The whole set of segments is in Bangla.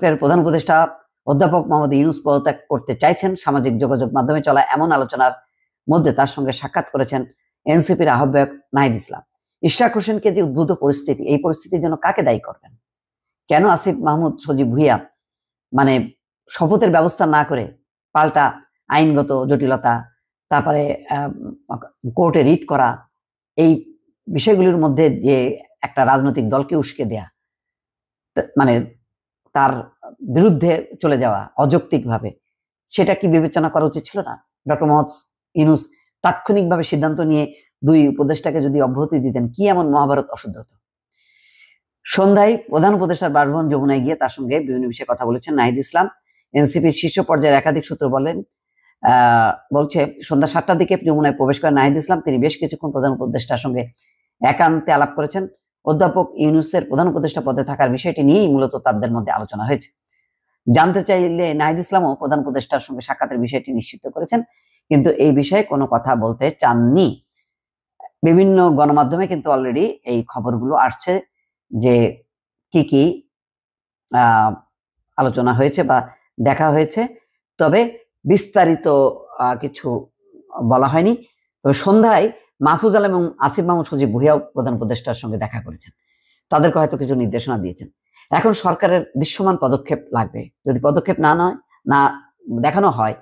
সরকারের প্রধান উপদেষ্টা অধ্যাপক মোহাম্মদ ইউনূস পদত্যাগ করতে চাইছেন। সামাজিক যোগাযোগ মাধ্যমে চলা এমন আলোচনার মধ্যে তার সঙ্গে সাক্ষাৎ করেছেন এনসিপির আহ্বায়ক নাহিদ ইসলাম। ইশরাক হোসেনকে যে উদ্ভূত পরিস্থিতি, এই পরিস্থিতির জন্য কাকে দায়ী করবেন? কেন আসিফ মাহমুদ সজীব ভুঁইয়া শপথের ব্যবস্থা না করে পাল্টা আইনগত জটিলতা, তারপরে কোর্টে রিট করা, এই বিষয়গুলির মধ্যে যে একটা রাজনৈতিক দলকে উস্কে দেয়া, তার বিরুদ্ধে চলে যাওয়া অযৌক্তিকভাবে, সেটা কি বিবেচনা করা উচিত ছিল না? ডক্টর মোহাম্মদ ইউনূস তাৎক্ষণিকভাবে সিদ্ধান্ত নিয়ে দুই উপদেষ্টাকে যদি অব্যাহতি দিতেন, কি এমন মহাভারত অশুদ্ধ হতো? সন্ধ্যায় প্রধান উপদেষ্টার বাসভবন যমুনায় গিয়ে তার সঙ্গে বিভিন্ন বিষয়ে কথা বলেছেন নাহিদ ইসলাম। এনসিপির শীর্ষ পর্যায়ের একাধিক সূত্র বলছে সন্ধ্যা 7টার দিকে যমুনায় প্রবেশ করেন নাহিদ ইসলাম। তিনি বেশ কিছুক্ষণ প্রধান উপদেষ্টার সঙ্গে একান্তে আলাপ করেছেন। অধ্যাপক ইউনূসের প্রধান উপদেষ্টা পদে থাকার বিষয়টি নিয়েই মূলত তাদের মধ্যে আলোচনা হয়েছে। জানতে চাইলে নাহিদ ইসলামও প্রধান উপদেষ্টার সঙ্গে সাক্ষাতের বিষয়টি নিশ্চিত করেছেন, কিন্তু এই বিষয়ে কোনো কথা বলতে চাননি। বিভিন্ন গণমাধ্যমে কিন্তু অলরেডি এই খবরগুলো আসছে যে কি আলোচনা হয়েছে বা দেখা হয়েছে, তবে বিস্তারিত কিছু বলা হয়নি। তবে সন্ধ্যায় মাহফুজ আলম এবং আসিফ মাহমুদ সজীব ভুঁইয়াও প্রধান উপদেষ্টার সঙ্গে দেখা করেছেন, তাদেরকে হয়তো কিছু নির্দেশনা দিয়েছেন। এখন সরকারের দৃশ্যমান পদক্ষেপ লাগবে। যদি পদক্ষেপ না দেখানো হয়,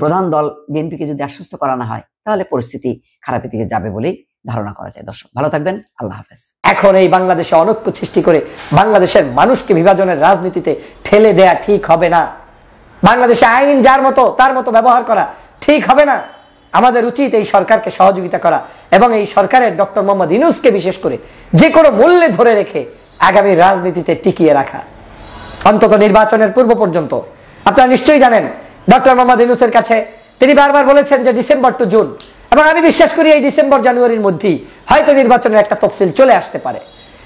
প্রধান দল বিএনপিকে যদি আশ্বস্ত করানো হয়, তাহলে পরিস্থিতি খারাপের দিকে যাবে বলেই ধারণা করা যায়। দর্শক ভালো থাকবেন, আল্লাহ হাফেজ। এখন এই বাংলাদেশে অনৈক্য সৃষ্টি করে বাংলাদেশের মানুষকে বিভাজনের রাজনীতিতে ঠেলে দেয়া ঠিক হবে না। বাংলাদেশে আইন যার মতো তার মতো ব্যবহার করা ঠিক হবে না। আমাদের উচিত এই সরকারকে সহযোগিতা করা এবং এই সরকারের ডক্টর মোহাম্মদ ইউনূসকে বিশেষ করে যে কোনো মূল্যে ধরে রেখে আগামী রাজনীতিতে টিকিয়ে রাখা, অন্তত নির্বাচনের পূর্ব পর্যন্ত। আপনারা নিশ্চয়ই জানেন ডক্টর মোহাম্মদ ইউনূসের কাছে তিনি বারবার বলেছেন যে ডিসেম্বর টু জুন, এবং আমি বিশ্বাস করি এই ডিসেম্বর জানুয়ারির মধ্যেই হয়তো নির্বাচনের একটা তফসিল চলে আসতে পারে,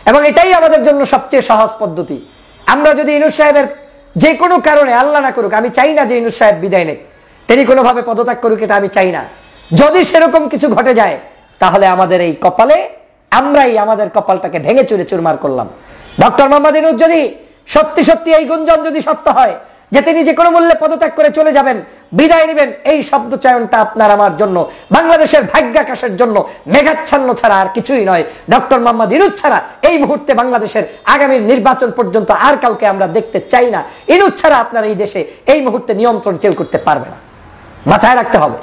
এবং এটাই আমাদের জন্য সবচেয়ে সহজ পদ্ধতি। আমরা যদি ইউনূস সাহেবের যে কোনো কারণে, আল্লাহ না করুক, আমি চাই না যে ইউনূস সাহেব বিদায় নেক, তিনি কোনোভাবে পদত্যাগ করুক, এটা আমি চাই না। যদি সেরকম কিছু ঘটে যায়, তাহলে আমাদের এই কপালে আমরাই আমাদের কপালটাকে ভেঙে চুরে চুরমার করলাম। ডক্টর মোহাম্মদ ইউনূস যদি সত্যি সত্যি এই গুঞ্জন যদি সত্য হয় যে তিনি যে কোনো মূল্যে পদত্যাগ করে চলে যাবেন, বিদায় নেবেন, এই শব্দ চয়নটা আপনার আমার জন্য, বাংলাদেশের ভাগ্যাকাশের জন্য মেঘাচ্ছন্ন ছাড়া আর কিছুই নয়। ডক্টর মোহাম্মদ ইউনূস ছাড়া এই মুহূর্তে বাংলাদেশের আগামী নির্বাচন পর্যন্ত আর কাউকে আমরা দেখতে চাই না। ইউনূস ছাড়া আপনার এই দেশে এই মুহূর্তে নিয়ন্ত্রণ কেউ করতে পারবে না, মাথায় রাখতে হবে।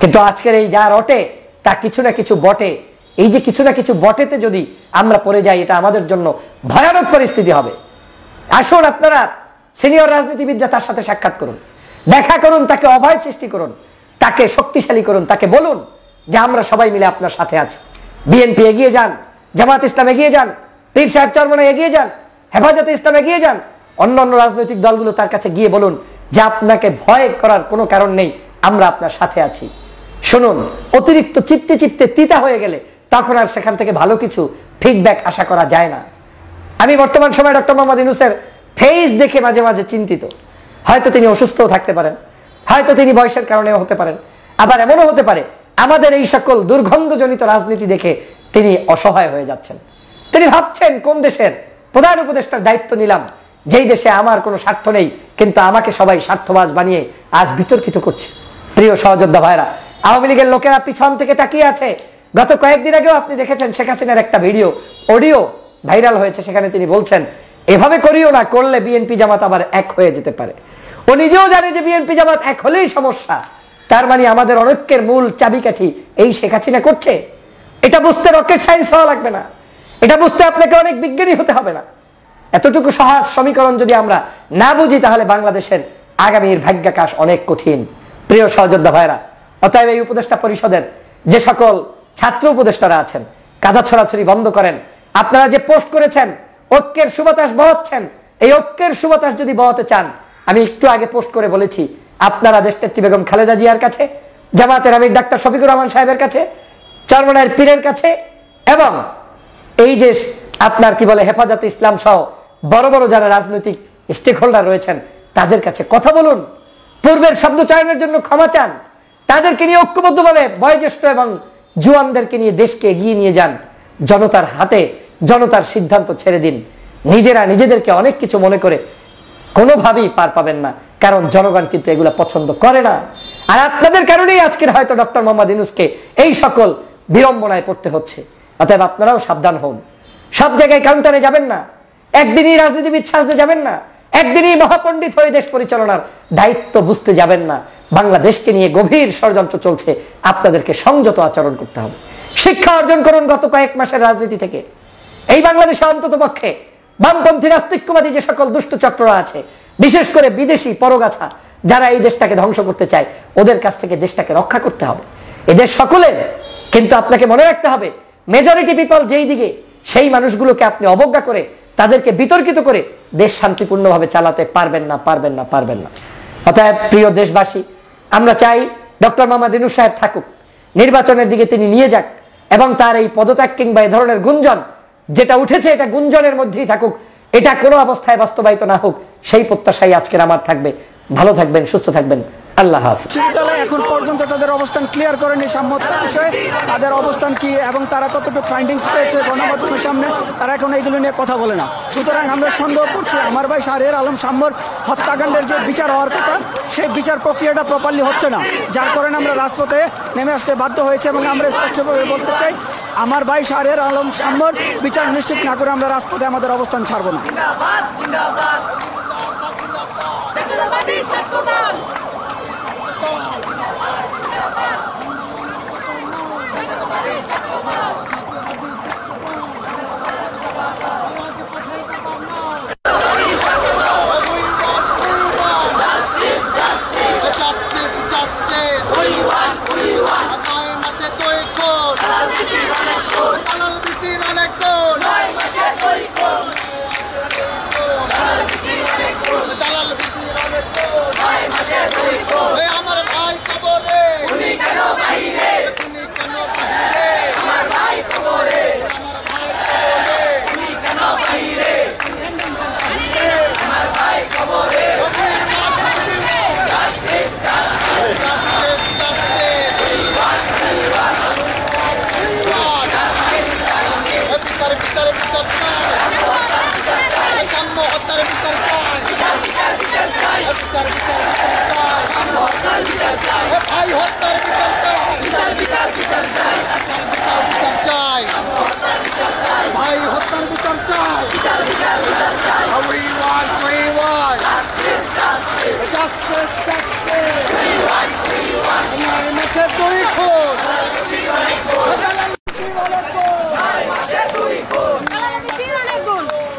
কিন্তু আজকের এই যা রটে তা কিছু না কিছু বটে। এই যে কিছু না কিছু বটেতে যদি আমরা পড়ে যাই, এটা আমাদের জন্য ভয়ানক পরিস্থিতি হবে। আসুন আপনারা সিনিয়র রাজনীতিবিদরা তার সাথে সাক্ষাৎ করুন, দেখা করুন, তাকে অভয় সৃষ্টি করুন, তাকে শক্তিশালী করুন, তাকে বলুন যে আমরা সবাই মিলে আপনার সাথে আছি। বিএনপি এগিয়ে যান, জামাত ইসলাম এগিয়ে যান, পীর সাহেব চরমনাই এগিয়ে যান, হেফাজতে ইসলাম এগিয়ে যান, অন্যান্য রাজনৈতিক দলগুলো তার কাছে গিয়ে বলুন যে আপনাকে ভয় করার কোনো কারণ নেই, আমরা আপনার সাথে আছি। শুনুন, অতিরিক্ত চিপতে চিপতে তিতা হয়ে গেলে তখন আর সেখান থেকে ভালো কিছু ফিডব্যাক আশা করা যায় না। আমি বর্তমান সময়ে ডক্টর মোহাম্মদ ইউনূসের ফেস দেখে মাঝে মাঝে চিন্তিত। হয়তো তিনি অসুস্থও থাকতে পারেন, হয়তো তিনি বয়সের কারণেও হতে পারেন, আবার এমনও হতে পারে আমাদের এই সকল দুর্গন্ধজনিত রাজনীতি দেখে তিনি অসহায় হয়ে যাচ্ছেন। তিনি ভাবছেন কোন দেশের প্রধান উপদেষ্টার দায়িত্ব নিলাম, যেই দেশে আমার কোনো স্বার্থ নেই, কিন্তু আমাকে সবাই স্বার্থবাজ বানিয়ে আজ বিতর্কিত করছে। প্রিয় সহযোদ্ধা ভাইরা, আওয়ামী লীগের লোকেরা পিছন থেকে তাকিয়ে আছে। গত কয়েকদিন আগেও আপনি দেখেছেন শেখ হাসিনার একটা অডিও ভাইরাল হয়েছে, সেখানে তিনি বলছেন এভাবে করিও না, করলে বিএনপি জামাত আবার এক হয়ে যেতে পারে। ও নিজেও জানে যে বিএনপি জামাত এক হলেই সমস্যা। তার মানে আমাদের অনৈক্যের মূল চাবিকাঠি এই শেখ হাসিনা করছে। এটা বুঝতে রকেট সায়েন্স হওয়া লাগবে না, এটা বুঝতে আপনাকে অনেক বিজ্ঞানী হতে হবে না। এতটুকু সহজ সমীকরণ যদি আমরা না বুঝি, তাহলে বাংলাদেশের আগামীর ভাগ্যাকাশ অনেক কঠিন। প্রিয় সহযোদ্ধা ভাইরা, অতএব এই উপদেষ্টা পরিষদের যে সকল ছাত্র উপদেষ্টারা আছেন, কাদা ছড়াছড়ি বন্ধ করেন। আপনারা যে পোস্ট করেছেন ঐক্যের সুবাতাস বহাচ্ছেন, এই ঐক্যের সুবাতাস যদি বহাতে চান, আমি একটু আগে পোস্ট করে বলেছি, আপনারা দেশনেত্রী বেগম খালেদা জিয়ার কাছে, জামাতের আমির ডাক্তার শফিকুর রহমান সাহেবের কাছে, চরমনাইয়ের পীরের কাছে, এবং এই যে আপনার কি বলে হেফাজতে ইসলাম সহ বড় বড় যারা রাজনৈতিক স্টেক হোল্ডার রয়েছেন, তাদের কাছে কথা বলুন, পূর্বের শব্দ চয়নের জন্য ক্ষমা চান, তাদেরকে নিয়ে ঐক্যবদ্ধভাবে বয়োজ্যেষ্ঠ এবং জুয়ানদেরকে নিয়ে দেশকে এগিয়ে নিয়ে যান। জনতার হাতে জনতার সিদ্ধান্ত ছেড়ে দিন। নিজেরা নিজেদেরকে অনেক কিছু মনে করে কোনোভাবেই পার পাবেন না, কারণ জনগণ কিন্তু এগুলো পছন্দ করে না। আর আপনাদের কারণেই আজকের হয়তো ডক্টর মোহাম্মদ ইউনূসকে এই সকল বিড়ম্বনায় পড়তে হচ্ছে। অতএব আপনারাও সাবধান হন, সব জায়গায় কাউন্টারে যাবেন না, একদিনই রাজনীতিবিদ সাজতে যাবেন না, একদিনই মহাপণ্ডিত হয়ে দেশ পরিচালনার দায়িত্ব বুঝতে যাবেন না। বাংলাদেশকে নিয়ে গভীর ষড়যন্ত্র চলছে, আপনাদেরকে সংযত আচরণ করতে হবে। শিক্ষা অর্জন করুন গত কয়েক মাসের রাজনীতি থেকে। এই বাংলাদেশে অন্তত পক্ষে বামপন্থী নাস্তিক্যবাদী যে সকল দুষ্ট চক্ররা আছে, বিশেষ করে বিদেশি পরগাছা যারা এই দেশটাকে ধ্বংস করতে চায়, ওদের কাছ থেকে দেশটাকে রক্ষা করতে হবে। এদের সকলের কিন্তু আপনাকে মনে রাখতে হবে, মেজরিটি পিপল যেই দিকে, সেই মানুষগুলোকে আপনি অবজ্ঞা করে তাদেরকে বিতর্কিত করে দেশ শান্তিপূর্ণভাবে চালাতে পারবেন না, পারবেন না, পারবেন না। অতএব প্রিয় দেশবাসী, আমরা চাই ডক্টর মোহাম্মদ ইউনূস সাহেব থাকুক, নির্বাচনের দিকে তিনি নিয়ে যাক, এবং তার এই পদত্যাগ কিংবা এই ধরনের গুঞ্জন যেটা উঠেছে এটা গুঞ্জনের মধ্যেই থাকুক, এটা কোনো অবস্থায় বাস্তবায়িত না হোক, সেই প্রত্যাশাই আজকের আমার থাকবে। ভালো থাকবেন, সুস্থ থাকবেন, আল্লাহ হাফেজ। বিশ্ববিদ্যালয় এখন পর্যন্ত তাদের অবস্থান ক্লিয়ার করেনি সাম্যতার বিষয়ে, তাদের অবস্থান কি এবং তারা কতটুকু ফাইন্ডিংস পেয়েছে গণমাধ্যমের সামনে, তারা এখন এইগুলো নিয়ে কথা বলে না। সুতরাং আমরা সন্দেহ করছি আমার ভাই শাহরিয়ার আলম শাম্যর হত্যাকাণ্ডের যে বিচার হওয়ার কথা, সেই বিচার প্রক্রিয়াটা প্রপারলি হচ্ছে না, যার কারণে আমরা রাজপথে নেমে আসতে বাধ্য হয়েছে। এবং আমরা স্পষ্টভাবে বলতে চাই, আমার ভাই শাহরিয়ার আলম শাম্যর বিচার নিশ্চিত না করে আমরা রাজপথে আমাদের অবস্থান ছাড়বো না।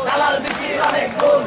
দালাল বিসির অনেক গুণ